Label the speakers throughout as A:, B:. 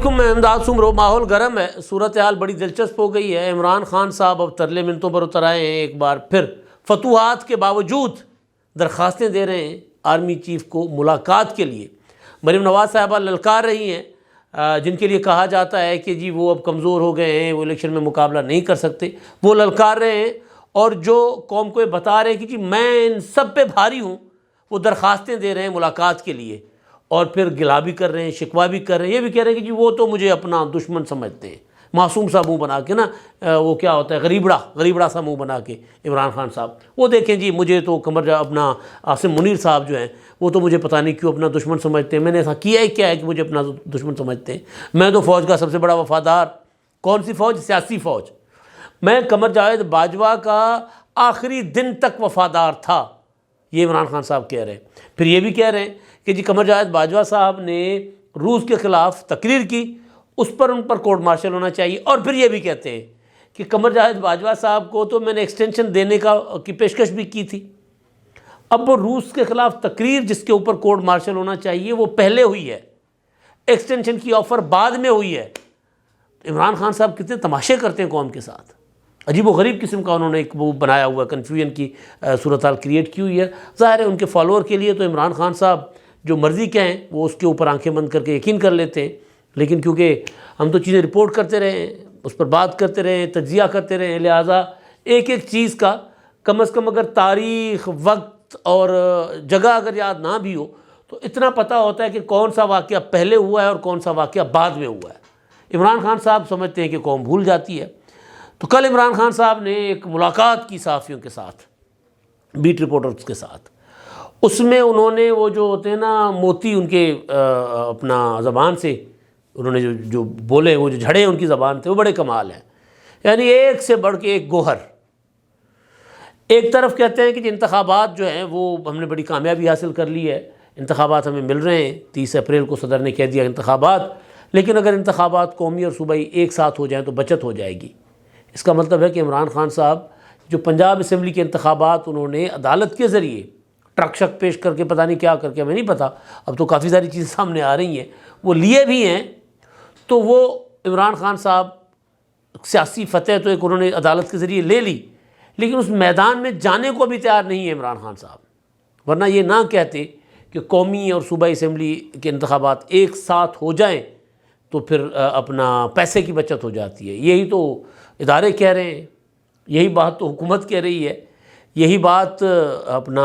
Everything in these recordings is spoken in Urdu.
A: علیکم، میں امداد سمرو۔ ماحول گرم ہے، صورتحال بڑی دلچسپ ہو گئی ہے۔ عمران خان صاحب اب ترلے منتوں پر اتر آئے ہیں، ایک بار پھر فتوحات کے باوجود درخواستیں دے رہے ہیں آرمی چیف کو ملاقات کے لیے۔ مریم نواز صاحبہ للکار رہی ہیں، جن کے لیے کہا جاتا ہے کہ جی وہ اب کمزور ہو گئے ہیں، وہ الیکشن میں مقابلہ نہیں کر سکتے، وہ للکار رہے ہیں اور جو قوم کو یہ بتا رہے ہیں کہ جی میں ان سب پہ بھاری ہوں، وہ درخواستیں دے رہے ہیں ملاقات کے لیے، اور پھر گلا بھی کر رہے ہیں، شکوہ بھی کر رہے ہیں، یہ بھی کہہ رہے ہیں کہ جی وہ تو مجھے اپنا دشمن سمجھتے ہیں۔ معصوم سا منہ بنا کے نا، وہ کیا ہوتا ہے، غریبڑا سا منہ بنا کے عمران خان صاحب، وہ دیکھیں جی مجھے تو اپنا عاصم منیر صاحب جو ہیں وہ تو مجھے پتہ نہیں کیوں اپنا دشمن سمجھتے ہیں، میں نے ایسا کیا ہی کیا ہے کہ مجھے اپنا دشمن سمجھتے ہیں، میں تو فوج کا سب سے بڑا وفادار۔ کون سی فوج؟ سیاسی فوج۔ میں قمر جاوید باجوہ کا آخری دن تک وفادار تھا، یہ عمران خان صاحب کہہ رہے ہیں۔ پھر یہ بھی کہہ رہے ہیں کہ جی قمر جاوید باجوہ صاحب نے روس کے خلاف تقریر کی، اس پر ان پر کورٹ مارشل ہونا چاہیے، اور پھر یہ بھی کہتے ہیں کہ قمر جاوید باجوہ صاحب کو تو میں نے ایکسٹینشن دینے کی پیشکش بھی کی تھی، اب وہ روس کے خلاف تقریر جس کے اوپر کورٹ مارشل ہونا چاہیے وہ پہلے ہوئی ہے، ایکسٹینشن کی آفر بعد میں ہوئی ہے۔ عمران خان صاحب کتنے تماشے کرتے ہیں قوم کے ساتھ، عجیب و غریب قسم کا انہوں نے ایک وہ بنایا ہوا ہے، کنفیوژن کی صورتحال کریٹ کی ہوئی ہے۔ ظاہر ہے ان کے فالوور کے لیے تو عمران خان صاحب جو مرضی کہیں وہ اس کے اوپر آنکھیں بند کر کے یقین کر لیتے ہیں، لیکن کیونکہ ہم تو چیزیں رپورٹ کرتے رہے ہیں، اس پر بات کرتے رہے ہیں، تجزیہ کرتے رہے ہیں، لہٰذا ایک ایک چیز کا کم از کم اگر تاریخ، وقت اور جگہ اگر یاد نہ بھی ہو تو اتنا پتہ ہوتا ہے کہ کون سا واقعہ پہلے ہوا ہے اور کون سا واقعہ بعد میں ہوا ہے۔ عمران خان صاحب سمجھتے ہیں کہ قوم بھول جاتی ہے۔ تو کل عمران خان صاحب نے ایک ملاقات کی صحافیوں کے ساتھ، بیٹ رپورٹرز کے ساتھ، اس میں انہوں نے وہ جو ہوتے ہیں نا موتی ان کے اپنا زبان سے انہوں نے جو بولے، وہ جو جھڑے ان کی زبان تھے، وہ بڑے کمال ہیں، یعنی ایک سے بڑھ کے ایک گوہر۔ ایک طرف کہتے ہیں کہ انتخابات جو ہیں وہ ہم نے بڑی کامیابی حاصل کر لی ہے، انتخابات ہمیں مل رہے ہیں، 30 اپریل کو صدر نے کہہ دیا انتخابات، لیکن اگر انتخابات قومی اور صوبائی ایک ساتھ ہو جائیں تو بچت ہو جائے گی۔ اس کا مطلب ہے کہ عمران خان صاحب جو پنجاب اسمبلی کے انتخابات انہوں نے عدالت کے ذریعے ٹرک شک پیش کر کے پتہ نہیں کیا کر کے، ہمیں نہیں پتہ، اب تو کافی ساری چیزیں سامنے آ رہی ہیں، وہ لیے بھی ہیں، تو وہ عمران خان صاحب سیاسی فتح تو ایک انہوں نے عدالت کے ذریعے لے لی، لیکن اس میدان میں جانے کو بھی تیار نہیں ہے عمران خان صاحب، ورنہ یہ نہ کہتے کہ قومی اور صوبائی اسمبلی کے انتخابات ایک ساتھ ہو جائیں تو پھر اپنا پیسے کی بچت ہو جاتی ہے۔ یہی تو ادارے کہہ رہے ہیں، یہی بات تو حکومت کہہ رہی ہے، یہی بات اپنا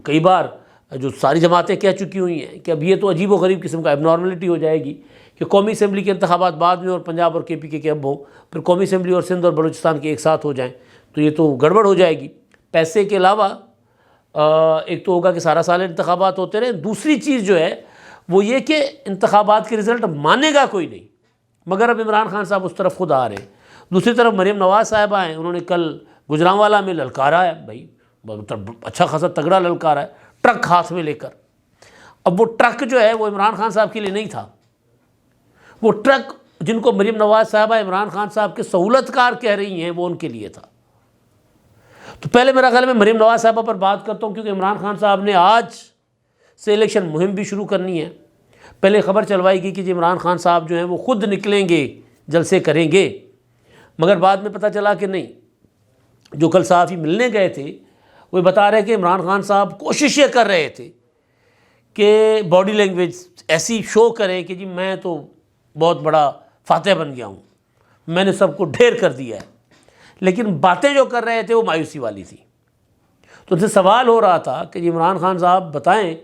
A: کئی بار جو ساری جماعتیں کہہ چکی ہوئی ہیں کہ اب یہ تو عجیب و غریب قسم کا اب نارملٹی ہو جائے گی کہ قومی اسمبلی کے انتخابات بعد میں اور پنجاب اور کے پی کے اب ہوں، پھر قومی اسمبلی اور سندھ اور بلوچستان کے ایک ساتھ ہو جائیں تو یہ تو گڑبڑ ہو جائے گی۔ پیسے کے علاوہ ایک تو ہوگا کہ سارا سال انتخابات ہوتے رہیں، دوسری چیز جو ہے وہ یہ کہ انتخابات کے رزلٹ مانے گا کوئی نہیں، مگر اب عمران خان صاحب اس طرف خود آ رہے ہیں۔ دوسری طرف مریم نواز صاحبہ ہیں، انہوں نے کل گجرانوالہ میں للکارا ہے، بھائی اچھا خاصا تگڑا للکارا ہے، ٹرک ہاتھ میں لے کر۔ اب وہ ٹرک جو ہے وہ عمران خان صاحب کے لیے نہیں تھا، وہ ٹرک جن کو مریم نواز صاحبہ عمران خان صاحب کے سہولت کار کہہ رہی ہیں وہ ان کے لیے تھا۔ تو پہلے میرا خیال ہے میں مریم نواز صاحبہ پر بات کرتا ہوں، کیونکہ عمران خان صاحب نے آج سے الیکشن مہم بھی شروع کرنی ہے۔ پہلے خبر چلوائی گئی کہ جی عمران خان صاحب جو ہیں وہ خود نکلیں گے، جلسے کریں گے، مگر بعد میں پتہ چلا کہ نہیں۔ جو کل صحافی ملنے گئے تھے وہ بتا رہے کہ عمران خان صاحب کوششیں کر رہے تھے کہ باڈی لینگویج ایسی شو کریں کہ جی میں تو بہت بڑا فاتح بن گیا ہوں، میں نے سب کو ڈھیر کر دیا ہے، لیکن باتیں جو کر رہے تھے وہ مایوسی والی تھی۔ تو ان سے سوال ہو رہا تھا کہ جی عمران خان صاحب بتائیں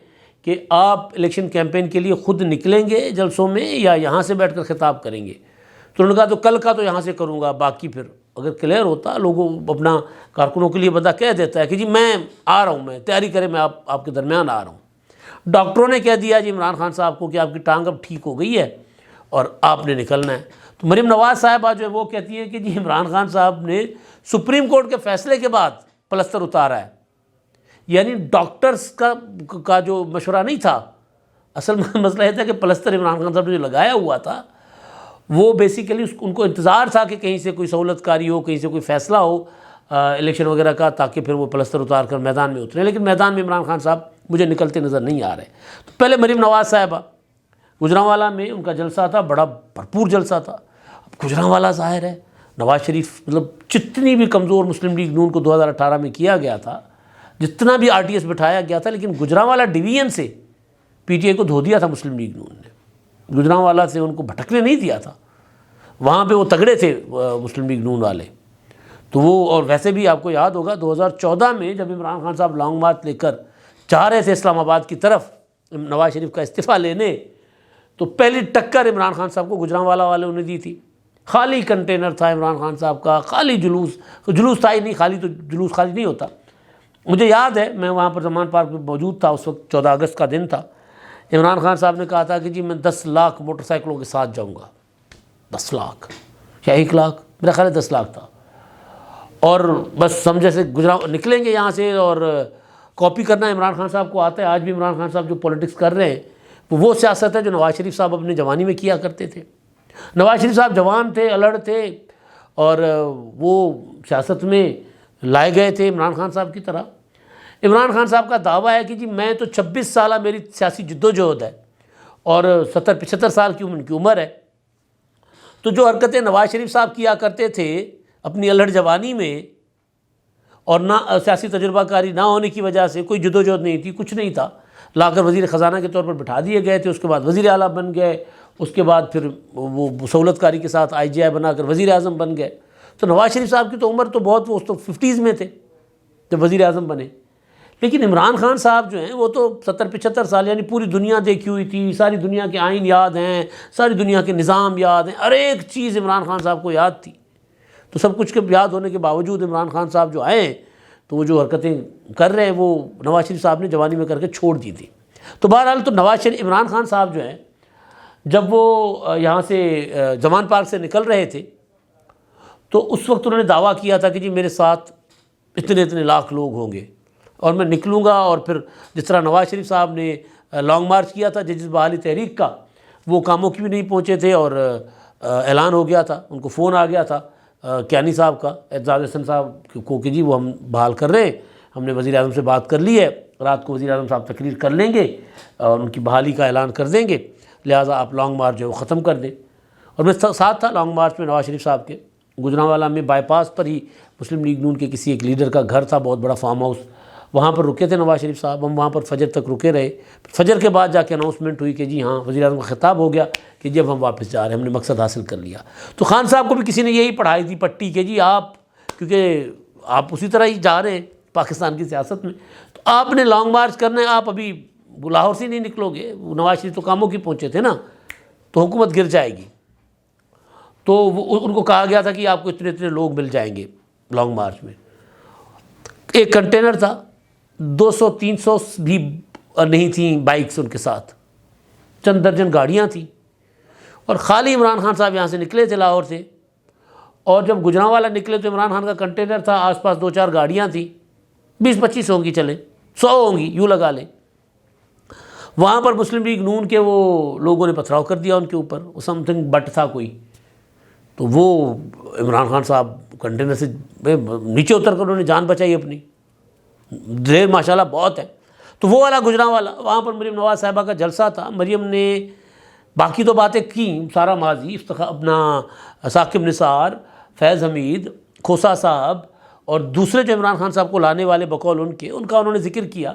A: کہ آپ الیکشن کیمپین کے لیے خود نکلیں گے جلسوں میں یا یہاں سے بیٹھ کر خطاب کریں گے؟ تو انہوں نے کہا تو کل کا تو یہاں سے کروں گا، باقی پھر اگر کلیئر ہوتا، لوگوں اپنا کارکنوں کے لیے بندہ کہہ دیتا ہے کہ جی میں آ رہا ہوں، میں تیاری کریں، میں آپ کے درمیان آ رہا ہوں۔ ڈاکٹروں نے کہہ دیا جی عمران خان صاحب کو کہ آپ کی ٹانگ اب ٹھیک ہو گئی ہے اور آپ نے نکلنا ہے۔ تو مریم نواز صاحبہ جو ہے وہ کہتی ہیں کہ جی عمران خان صاحب نے سپریم کورٹ کے فیصلے کے بعد پلستر اتارا ہے، یعنی ڈاکٹرز کا جو مشورہ نہیں تھا، اصل مسئلہ یہ تھا کہ پلستر عمران خان صاحب نے جو لگایا ہوا تھا وہ بیسیکلی ان کو انتظار تھا کہ کہیں سے کوئی سہولت کاری ہو، کہیں سے کوئی فیصلہ ہو الیکشن وغیرہ کا، تاکہ پھر وہ پلستر اتار کر میدان میں اتریں، لیکن میدان میں عمران خان صاحب مجھے نکلتے نظر نہیں آ رہے۔ تو پہلے مریم نواز صاحبہ گجرانوالہ میں ان کا جلسہ تھا، بڑا بھرپور جلسہ تھا۔ اب گجرانوالہ ظاہر ہے نواز شریف مطلب جتنی بھی کمزور مسلم لیگ نون کو 2018 میں کیا گیا تھا، جتنا بھی RTS بٹھایا گیا تھا، لیکن گجرانوالہ ڈویژن سے PTI کو دھو دیا تھا مسلم لیگ نون نے، گجرانوالہ سے ان کو بھٹکنے نہیں دیا تھا، وہاں پہ وہ تگڑے تھے مسلم لیگ نون والے۔ تو وہ، اور ویسے بھی آپ کو یاد ہوگا 2014 میں جب عمران خان صاحب لانگ مارچ لے کر جا رہے تھے اسلام آباد کی طرف نواز شریف کا استعفیٰ لینے، تو پہلی ٹکر عمران خان صاحب کو گجرانوالہ والوں نے دی تھی۔ خالی کنٹینر تھا عمران خان صاحب کا، خالی جلوس تھا ہی نہیں، خالی تو جلوس خالی نہیں ہوتا۔ مجھے یاد ہے میں وہاں پر زمان پارک میں موجود تھا، اس وقت 14 اگست کا دن تھا۔ عمران خان صاحب نے کہا تھا کہ جی میں 10 لاکھ موٹر سائیکلوں کے ساتھ جاؤں گا، 10 لاکھ یا 1 لاکھ، میرا خیال ہے 10 لاکھ تھا، اور بس ہم جیسے نکلیں گے یہاں سے، اور کاپی کرنا عمران خان صاحب کو آتا ہے۔ آج بھی عمران خان صاحب جو پولیٹکس کر رہے ہیں وہ سیاست ہے جو نواز شریف صاحب اپنے جوانی میں کیا کرتے تھے۔ نواز شریف صاحب جوان تھے، الڑ تھے، اور وہ سیاست میں لائے گئے تھے عمران خان صاحب کی طرح۔ عمران خان صاحب کا دعویٰ ہے کہ جی میں تو 26 سالہ میری سیاسی جدوجہد ہے، اور 70-75 سال کی ان کی عمر ہے، تو جو حرکتیں نواز شریف صاحب کیا کرتے تھے اپنی الڑ جوانی میں، اور نہ سیاسی تجربہ کاری نہ ہونے کی وجہ سے کوئی جدوجہد نہیں تھی، کچھ نہیں تھا، لا کر وزیر خزانہ کے طور پر بٹھا دیے گئے تھے، اس کے بعد وزیر اعلیٰ بن گئے، اس کے بعد پھر وہ سہولت کاری کے ساتھ IGI بنا کر وزیر اعظم بن گئے۔ تو نواز شریف صاحب کی تو عمر تو بہت، وہ تو 50s میں تھے جب وزیر اعظم بنے، لیکن عمران خان صاحب جو ہیں وہ تو 70-75 سال، یعنی پوری دنیا دیکھی ہوئی تھی، ساری دنیا کے آئین یاد ہیں، ساری دنیا کے نظام یاد ہیں، ہر ایک چیز عمران خان صاحب کو یاد تھی۔ تو سب کچھ کے یاد ہونے کے باوجود عمران خان صاحب جو آئے تو وہ جو حرکتیں کر رہے ہیں وہ نواز شریف صاحب نے جوانی میں کر کے چھوڑ دی تھی۔ تو بہرحال تو عمران خان صاحب جو ہیں جب وہ یہاں سے زمان پارک سے نکل رہے تھے تو اس وقت انہوں نے دعویٰ کیا تھا کہ جی میرے ساتھ اتنے لاکھ لوگ ہوں گے اور میں نکلوں گا، اور پھر جس طرح نواز شریف صاحب نے لانگ مارچ کیا تھا ججز بحالی تحریک کا، وہ کاموں کی بھی نہیں پہنچے تھے، اور اعلان ہو گیا تھا، ان کو فون آ گیا تھا کیانی صاحب کا، اعتزاز احسن صاحب کو کہ جی وہ ہم بحال کر رہے ہیں، ہم نے وزیر اعظم سے بات کر لی ہے، رات کو وزیر اعظم صاحب تقریر کر لیں گے اور ان کی بحالی کا اعلان کر دیں گے، لہٰذا آپ لانگ مارچ جو ہے وہ ختم کر دیں۔ اور میں ساتھ تھا لانگ مارچ میں نواز شریف صاحب کے۔ گجرانوالہ میں by pass per he Muslim league نون کے کسی ایک لیڈر کا گھر تھا، بہت بڑا فارم ہاؤس، وہاں پر رکے تھے نواز شریف صاحب، ہم وہاں پر فجر تک رکے رہے۔ فجر کے بعد جا کے اناؤنسمنٹ ہوئی کہ جی ہاں وزیر اعظم کا خطاب ہو گیا کہ جب ہم واپس جا رہے ہیں، ہم نے مقصد حاصل کر لیا۔ تو خان صاحب کو بھی کسی نے یہی پڑھائی تھی پٹی کہ جی آپ، کیونکہ آپ اسی طرح ہی جا رہے ہیں پاکستان کی سیاست میں، تو آپ نے لانگ مارچ کرنا ہے، آپ ابھی لاہور سے نہیں نکلو گے، نواز شریف تو کاموں کی پہنچے تھے نا، تو حکومت گر جائے گی۔ تو ان کو کہا گیا تھا کہ آپ کو اتنے لوگ مل جائیں گے لانگ مارچ میں۔ ایک کنٹینر تھا، 200-300 بھی نہیں تھیں بائکس ان کے ساتھ، چند درجن گاڑیاں تھیں، اور خالی عمران خان صاحب یہاں سے نکلے تھے لاہور سے، اور جب گجرانوالہ نکلے تو عمران خان کا کنٹینر تھا، آس پاس 2-4 گاڑیاں تھیں، 20-25 ہوں گی، چلیں 100 ہوں گی، یوں لگا لیں۔ وہاں پر مسلم لیگ نون کے وہ لوگوں نے پتھراؤ کر دیا ان کے اوپر، وہ سم تھنگ بٹ تھا کوئی، تو وہ عمران خان صاحب کنٹینر سے نیچے اتر کر انہوں نے جان بچائی اپنی، دیر ماشاءاللہ بہت ہے۔ تو وہ والا گجرانوالہ، وہاں پر مریم نواز صاحبہ کا جلسہ تھا۔ مریم نے باقی تو باتیں کیں، سارا ماضی، اپنا ثاقب نثار، فیض حمید، کھوسا صاحب اور دوسرے جو عمران خان صاحب کو لانے والے بقول ان کا انہوں نے ذکر کیا،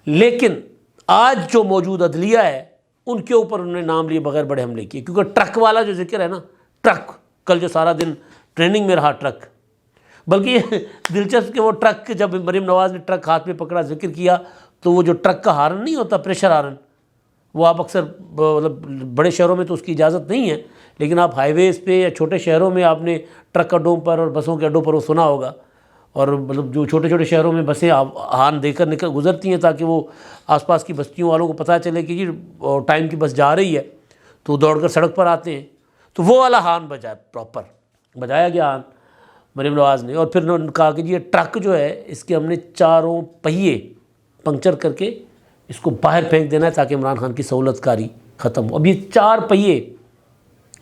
A: لیکن آج جو موجود عدلیہ ہے ان کے اوپر انہوں نے نام لیے بغیر بڑے حملے کیے، کیونکہ ٹرک والا جو ذکر ہے نا، ٹرک، کل جو سارا دن ٹریننگ میں رہا ٹرک، بلکہ یہ دلچسپ کہ وہ ٹرک جب مریم نواز نے ٹرک ہاتھ میں پکڑا ذکر کیا تو وہ جو ٹرک کا ہارن نہیں ہوتا، پریشر ہارن، وہ آپ اکثر مطلب بڑے شہروں میں تو اس کی اجازت نہیں ہے، لیکن آپ ہائی ویز پہ یا چھوٹے شہروں میں آپ نے ٹرک اڈوں پر اور بسوں کے اڈوں پر وہ سنا ہوگا، اور مطلب جو چھوٹے چھوٹے شہروں میں بسیں ہارن دے کر گزرتی ہیں تاکہ وہ آس پاس کی بستیوں والوں کو پتہ چلے کہ جی ٹائم کی بس جا رہی ہے، تو دوڑ کر سڑک پر آتے ہیں۔ تو وہ والا ہارن پراپر بجایا گیا ہارن مریم نواز نے، اور پھر انہوں نے کہا کہ جی یہ ٹرک جو ہے اس کے ہم نے 4 پہیے پنکچر کر کے اس کو باہر پھینک دینا ہے تاکہ عمران خان کی سہولت کاری ختم ہو۔ اب یہ 4 پہیے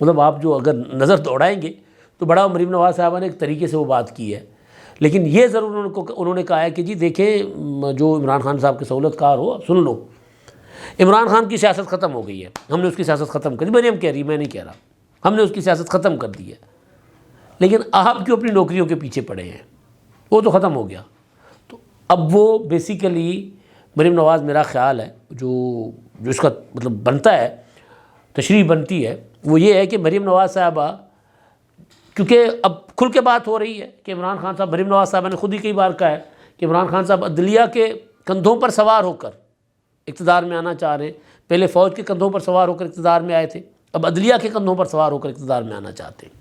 A: مطلب آپ جو اگر نظر دوڑائیں گے تو بڑا مریم نواز صاحبہ نے ایک طریقے سے وہ بات کی ہے، لیکن یہ ضرور انہوں نے کہا ہے کہ جی دیکھیں جو عمران خان صاحب کے سہولت کار ہو، اب سن لو عمران خان کی سیاست ختم ہو گئی ہے، ہم نے اس کی سیاست ختم کر دی، مریم کہہ رہی، میں نہیں کہہ رہا، ہم نے اس کی سیاست ختم کر دی ہے، لیکن آپ کیوں اپنی نوکریوں کے پیچھے پڑے ہیں؟ وہ تو ختم ہو گیا۔ تو اب وہ بیسیکلی مریم نواز، میرا خیال ہے جو اس کا مطلب بنتا ہے، تشریح بنتی ہے، وہ یہ ہے کہ مریم نواز صاحبہ، کیونکہ اب کھل کے بات ہو رہی ہے کہ عمران خان صاحب، مریم نواز صاحبہ نے خود ہی کئی بار کہا ہے کہ عمران خان صاحب عدلیہ کے کندھوں پر سوار ہو کر اقتدار میں آنا چاہ رہے ہیں، پہلے فوج کے کندھوں پر سوار ہو کر اقتدار میں آئے تھے، اب عدلیہ کے کندھوں پر سوار ہو کر اقتدار میں آنا چاہتے ہیں۔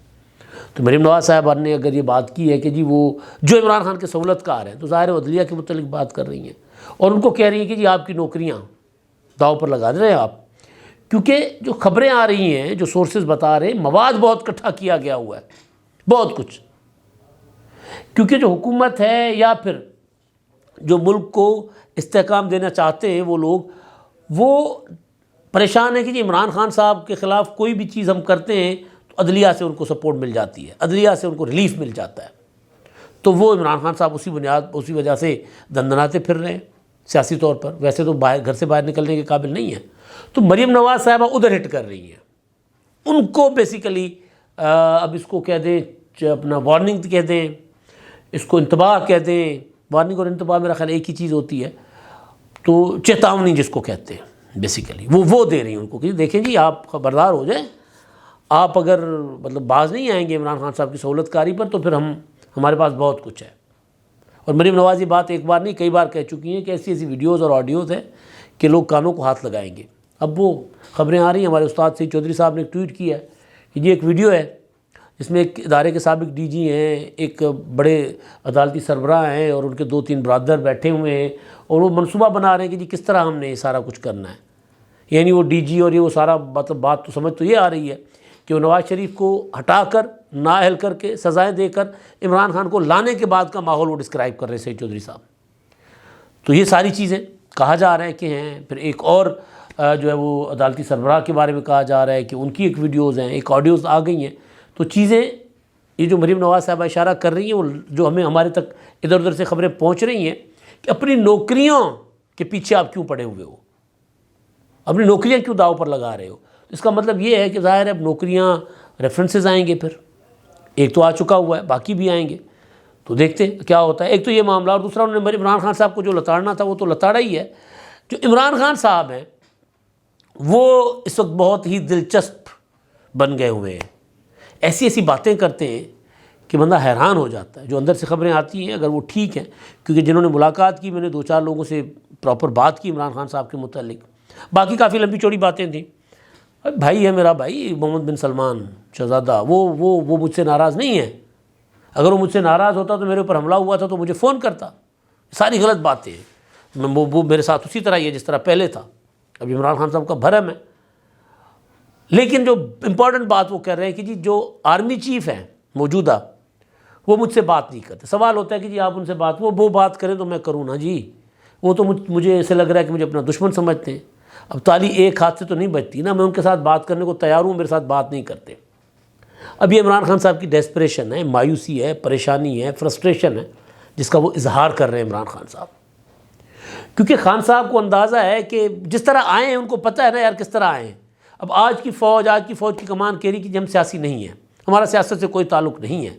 A: تو مریم نواز صاحبہ نے اگر یہ بات کی ہے کہ جی وہ جو عمران خان کے سہولت کار ہیں، تو ظاہر ہے وہ عدلیہ کے متعلق بات کر رہی ہیں، اور ان کو کہہ رہی ہیں کہ جی آپ کی نوکریاں داؤ پر لگا دے رہے ہیں آپ، کیونکہ جو خبریں آ رہی ہیں، جو سورسز بتا رہے ہیں، مواد بہت اکٹھا کیا گیا ہوا ہے، بہت کچھ، کیونکہ جو حکومت ہے یا پھر جو ملک کو استحکام دینا چاہتے ہیں وہ لوگ، وہ پریشان ہیں کہ جی عمران خان صاحب کے خلاف کوئی بھی چیز ہم کرتے ہیں تو عدلیہ سے ان کو سپورٹ مل جاتی ہے، عدلیہ سے ان کو ریلیف مل جاتا ہے، تو وہ عمران خان صاحب اسی وجہ سے دندناتے پھر رہے ہیں سیاسی طور پر، ویسے تو گھر سے باہر نکلنے کے قابل نہیں ہیں۔ تو مریم نواز صاحبہ ادھر ہٹ کر رہی ہیں، ان کو بیسیکلی اب اس کو کہہ دیں اپنا وارننگ کہہ دیں، اس کو انتباہ کہہ دیں، وارننگ اور انتباہ میرا خیال ایک ہی چیز ہوتی ہے، تو چیتاونی جس کو کہتے ہیں بیسیکلی، وہ دے رہی ہیں ان کو کہ دیکھیں جی آپ خبردار ہو جائیں، آپ اگر مطلب باز نہیں آئیں گے عمران خان صاحب کی سہولت کاری پر تو پھر ہمارے پاس بہت کچھ ہے۔ اور مریم نواز یہ بات ایک بار نہیں کئی بار کہہ چکی ہیں کہ ایسی ویڈیوز اور آڈیوز ہیں کہ لوگ کانوں کو ہاتھ لگائیں گے۔ اب وہ خبریں آ رہی ہیں، ہمارے استاد سید چودھری صاحب نے ایک ٹویٹ کیا ہے کہ یہ ایک ویڈیو ہے جس میں ایک ادارے کے سابق ڈی جی ہیں، ایک بڑے عدالتی سربراہ ہیں اور ان کے 2-3 برادر بیٹھے ہوئے ہیں، اور وہ منصوبہ بنا رہے ہیں کہ جی کس طرح ہم نے یہ سارا کچھ کرنا ہے، یعنی وہ ڈی جی اور یہ وہ سارا مطلب بات تو سمجھ تو یہ آ رہی ہے کہ وہ نواز شریف کو ہٹا کر نااہل کر کے سزائیں دے کر عمران خان کو لانے کے بعد کا ماحول وہ ڈسکرائب کر رہے ہیں سید چودھری صاحب۔ تو یہ ساری چیزیں کہا جا رہا ہے کہ ہیں، پھر ایک اور جو ہے وہ عدالتی سربراہ کے بارے میں کہا جا رہا ہے کہ ان کی ایک ویڈیوز ہیں، ایک آڈیوز آ گئی ہیں۔ تو چیزیں یہ جو مریم نواز صاحبہ اشارہ کر رہی ہیں، وہ جو ہمارے تک ادھر ادھر سے خبریں پہنچ رہی ہیں کہ اپنی نوکریوں کے پیچھے آپ کیوں پڑے ہوئے ہو، اپنی نوکریاں کیوں داؤ پر لگا رہے ہو۔ اس کا مطلب یہ ہے کہ ظاہر ہے اب نوکریاں ریفرنسز آئیں گے، پھر ایک تو آ چکا ہوا ہے، باقی بھی آئیں گے، تو دیکھتے ہیں کیا ہوتا ہے۔ ایک تو یہ معاملہ، اور دوسرا انہوں نے عمران خان صاحب کو جو لتاڑنا تھا وہ تو لتاڑا ہی ہے۔ جو عمران خان صاحب ہیں وہ اس وقت بہت ہی دلچسپ بن گئے ہوئے ہیں، ایسی باتیں کرتے ہیں کہ بندہ حیران ہو جاتا ہے۔ جو اندر سے خبریں آتی ہیں اگر وہ ٹھیک ہیں، کیونکہ جنہوں نے ملاقات کی، میں نے 2-4 لوگوں سے پراپر بات کی عمران خان صاحب کے متعلق، باقی کافی لمبی چوڑی باتیں تھیں۔ بھائی ہے میرا بھائی محمد بن سلمان شہزادہ، وہ مجھ سے ناراض نہیں ہے، اگر وہ مجھ سے ناراض ہوتا تو میرے اوپر حملہ ہوا تھا تو مجھے فون کرتا۔ ساری غلط باتیں ہیں، وہ میرے ساتھ اسی طرح ہی ہے جس طرح پہلے تھا، اب عمران خان صاحب کا بھرم ہے۔ لیکن جو امپورٹنٹ بات وہ کر رہے ہیں کہ جی جو آرمی چیف ہیں موجودہ، وہ مجھ سے بات نہیں کرتے۔ سوال ہوتا ہے کہ جی آپ ان سے وہ بات کریں تو میں کروں نا جی، وہ تو مجھے ایسے لگ رہا ہے کہ مجھے اپنا دشمن سمجھتے ہیں۔ اب تالی ایک ہاتھ سے تو نہیں بچتی نا، میں ان کے ساتھ بات کرنے کو تیار ہوں، میرے ساتھ بات نہیں کرتے۔ اب یہ عمران خان صاحب کی ڈیسپریشن ہے، مایوسی ہے، پریشانی ہے، فرسٹریشن ہے، جس کا وہ اظہار کر رہے ہیں عمران خان صاحب، کیونکہ خان صاحب کو اندازہ ہے کہ جس طرح آئے ہیں ان کو پتہ ہے نا یار کس طرح آئے ہیں۔ اب آج کی فوج کی کمان کہہ رہی کہ ہم سیاسی نہیں ہیں، ہمارا سیاست سے کوئی تعلق نہیں ہے،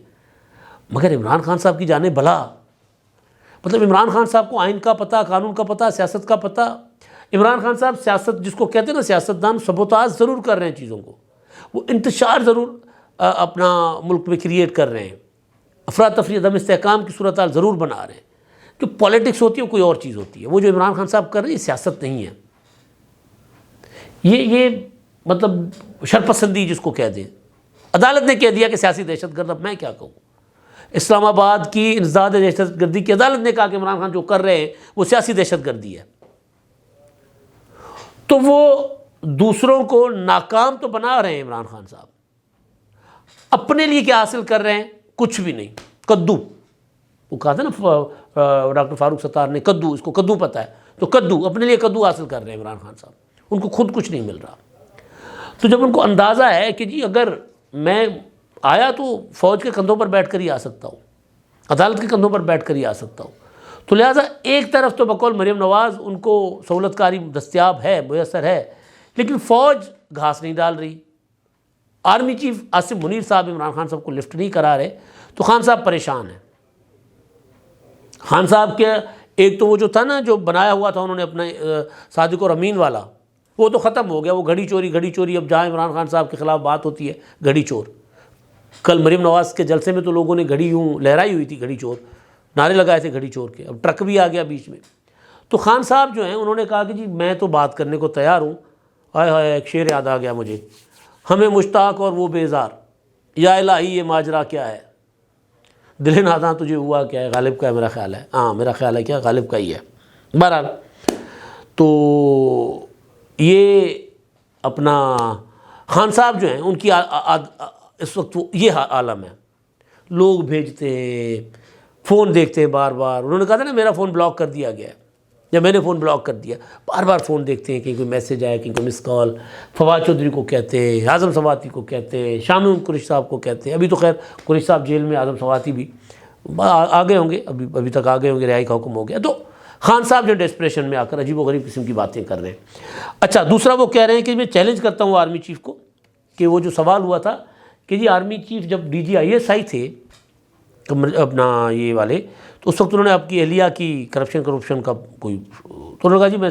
A: مگر عمران خان صاحب کی جانے بھلا، مطلب عمران خان صاحب کو آئین کا پتہ، قانون کا پتہ، سیاست کا پتہ۔ عمران خان صاحب سیاست جس کو کہتے ہیں نا، سیاستدان سبوتاژ ضرور کر رہے ہیں چیزوں کو، وہ انتشار ضرور اپنا ملک میں کریٹ کر رہے ہیں، افراتفری عدم استحکام کی صورتحال ضرور بنا رہے ہیں۔ جو پالیٹکس ہوتی ہے وہ کوئی اور چیز ہوتی ہے، وہ جو عمران خان صاحب کر رہے ہیں یہ سیاست نہیں ہے، یہ مطلب شرپسندی جس کو کہہ دیں۔ عدالت نے کہہ دیا کہ سیاسی دہشت گرد، اب میں کیا کہوں؟ اسلام آباد کی انسداد دہشت گردی کی عدالت نے کہا کہ عمران خان جو کر رہے ہیں وہ سیاسی دہشت گردی ہے، تو وہ دوسروں کو ناکام تو بنا رہے ہیں عمران خان صاحب، اپنے لیے کیا حاصل کر رہے ہیں؟ کچھ بھی نہیں، کدو۔ وہ کہا تھا نا ڈاکٹر فاروق ستار نے، کدو، اس کو کدو پتہ ہے، تو کدو، اپنے لیے کدو حاصل کر رہے ہیں عمران خان صاحب، ان کو خود کچھ نہیں مل رہا۔ تو جب ان کو اندازہ ہے کہ جی اگر میں آیا تو فوج کے کندھوں پر بیٹھ کر ہی آ سکتا ہوں، عدالت کے کندھوں پر بیٹھ کر ہی آ سکتا ہوں، تو لہٰذا ایک طرف تو بقول مریم نواز ان کو سہولت کاری دستیاب ہے، میسر ہے، لیکن فوج گھاس نہیں ڈال رہی، آرمی چیف عاصم منیر صاحب عمران خان صاحب کو لفٹ نہیں کرا رہے، تو خان صاحب پریشان ہیں۔ خان صاحب کے ایک تو وہ جو تھا نا جو بنایا ہوا تھا انہوں نے اپنا صادق اور امین والا، وہ تو ختم ہو گیا، وہ گھڑی چوری، اب جہاں عمران خان صاحب کے خلاف بات ہوتی ہے گھڑی چور۔ کل مریم نواز کے جلسے میں تو لوگوں نے گھڑی یوں لہرائی ہوئی تھی، گھڑی چور نعرے لگائے تھے گھڑی چور کے، اب ٹرک بھی آ گیا بیچ میں۔ تو خان صاحب جو ہیں انہوں نے کہا کہ جی میں تو بات کرنے کو تیار ہوں، ہائے ہائے ایک شعر یاد آ گیا مجھے، ہمیں مشتاق اور وہ بیزار، یا الہی یہ ماجرا کیا ہے، دل ناداں تجھے ہوا کیا ہے، غالب کا ہے میرا خیال ہے، ہاں میرا خیال ہے کیا غالب کا ہی ہے۔ بہرحال تو یہ اپنا خان صاحب جو ہیں ان کی اس وقت یہ عالم ہے، لوگ بھیجتے ہیں، فون دیکھتے ہیں بار بار، انہوں نے کہا تھا نا میرا فون بلاک کر دیا گیا ہے، یا میں نے فون بلاک کر دیا، بار بار فون دیکھتے ہیں، کہیں کوئی میسج آئے، کہیں کوئی مس کال، فواد چودھری کو کہتے ہیں، اعظم سواتی کو کہتے ہیں، شامی قریشی صاحب کو کہتے ہیں، ابھی تو خیر قریشی صاحب جیل میں، اعظم سواتی بھی آ گئے ہوں گے، ابھی تک آ گئے ہوں گے، رہائی کا حکم ہو گیا۔ تو خان صاحب جو ڈسپریشن میں آ کر عجیب و غریب قسم کی باتیں کر رہے ہیں۔ اچھا دوسرا وہ کہہ رہے ہیں کہ میں چیلنج کرتا ہوں آرمی چیف کو، کہ وہ جو سوال ہوا تھا کہ جی آرمی چیف جب DGISI تھے اپنا یہ والے، تو اس وقت انہوں نے آپ کی اہلیہ کی کرپشن کا کوئی، تو انہوں نے کہا جی میں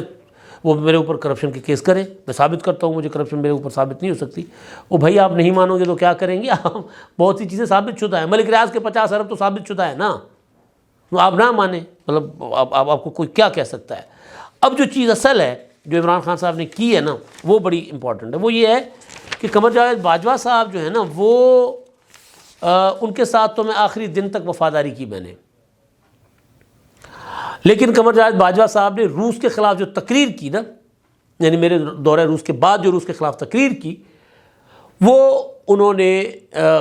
A: وہ میرے اوپر کرپشن کے کیس کریں، میں ثابت کرتا ہوں، مجھے کرپشن میرے اوپر ثابت نہیں ہو سکتی۔ وہ بھائی آپ نہیں مانو گے تو کیا کریں گے، آپ بہت سی چیزیں ثابت شدہ ہیں، ملک ریاض کے 50 ارب تو ثابت شدہ ہے نا، آپ نہ مانیں، مطلب آپ کو کوئی کیا کہہ سکتا ہے۔ اب جو چیز اصل ہے جو عمران خان صاحب نے کی ہے نا، وہ بڑی امپورٹنٹ ہے، وہ یہ ہے کہ قمر جاوید باجوہ صاحب جو ہے نا، وہ ان کے ساتھ تو میں آخری دن تک وفاداری کی میں نے، لیکن قمر جاوید باجوہ صاحب نے روس کے خلاف جو تقریر کی نا، یعنی میرے دورہ روس کے بعد جو روس کے خلاف تقریر کی، وہ انہوں نے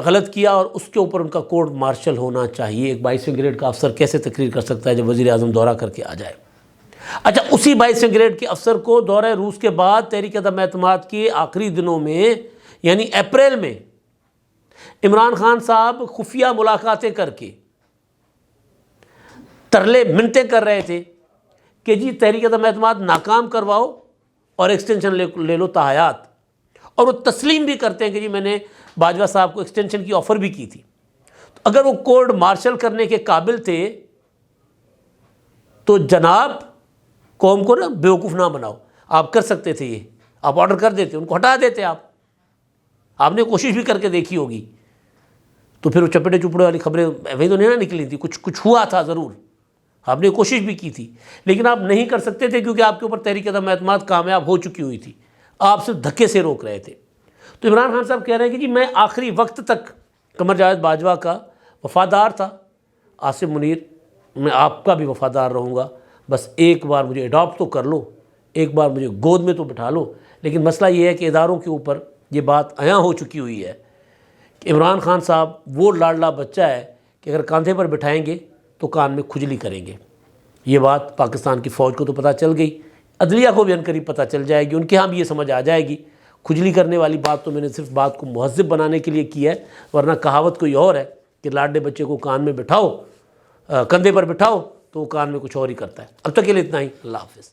A: غلط کیا، اور اس کے اوپر ان کا کورٹ مارشل ہونا چاہیے۔ ایک 22ویں گریڈ کا افسر کیسے تقریر کر سکتا ہے جب وزیر اعظم دورہ کر کے آ جائے؟ اچھا اسی 22ویں گریڈ کے افسر کو دورہ روس کے بعد تحریک عدم اعتماد کے آخری دنوں میں، یعنی اپریل میں، عمران خان صاحب خفیہ ملاقاتیں کر کے ترلے منتیں کر رہے تھے کہ جی تحریک عدم اعتماد ناکام کرواؤ اور ایکسٹینشن لے لو تاحیات، اور وہ تسلیم بھی کرتے ہیں کہ جی میں نے باجوہ صاحب کو ایکسٹینشن کی آفر بھی کی تھی۔ تو اگر وہ کورٹ مارشل کرنے کے قابل تھے تو جناب قوم کو نا بیوقوف نہ بناؤ، آپ کر سکتے تھے، یہ آپ آرڈر کر دیتے، ان کو ہٹا دیتے، آپ نے کوشش بھی کر کے دیکھی ہوگی، تو پھر وہ چپڑے چپڑے والی خبریں وہی تو نہیں نہ نکلی تھی، کچھ ہوا تھا ضرور، آپ نے کوشش بھی کی تھی، لیکن آپ نہیں کر سکتے تھے کیونکہ آپ کے اوپر تحریک عدم اعتماد کامیاب ہو چکی ہوئی تھی، آپ صرف دھکے سے روک رہے تھے۔ تو عمران خان صاحب کہہ رہے ہیں کہ جی میں آخری وقت تک قمر جاوید باجوہ کا وفادار تھا، عاصم منیر میں آپ کا بھی وفادار رہوں گا، بس ایک بار مجھے اڈاپٹ تو کر لو، ایک بار مجھے گود میں تو بٹھا لو۔ لیکن مسئلہ یہ ہے کہ اداروں کے اوپر یہ بات عیاں ہو چکی ہوئی ہے کہ عمران خان صاحب وہ لاڈلا بچہ ہے کہ اگر کاندھے پر بٹھائیں گے تو کان میں کھجلی کریں گے۔ یہ بات پاکستان کی فوج کو تو پتہ چل گئی، عدلیہ کو بھی عنقریب پتہ چل جائے گی، ان کے ہاں بھی یہ سمجھ آ جائے گی۔ کھجلی کرنے والی بات تو میں نے صرف بات کو مہذب بنانے کے لیے کی ہے، ورنہ کہاوت کوئی اور ہے کہ لاڈلے بچے کو کان میں بٹھاؤ، کندھے پر بٹھاؤ تو وہ کان میں کچھ اور ہی کرتا ہے۔ اب تک کے لیے اتنا ہی، اللہ حافظ۔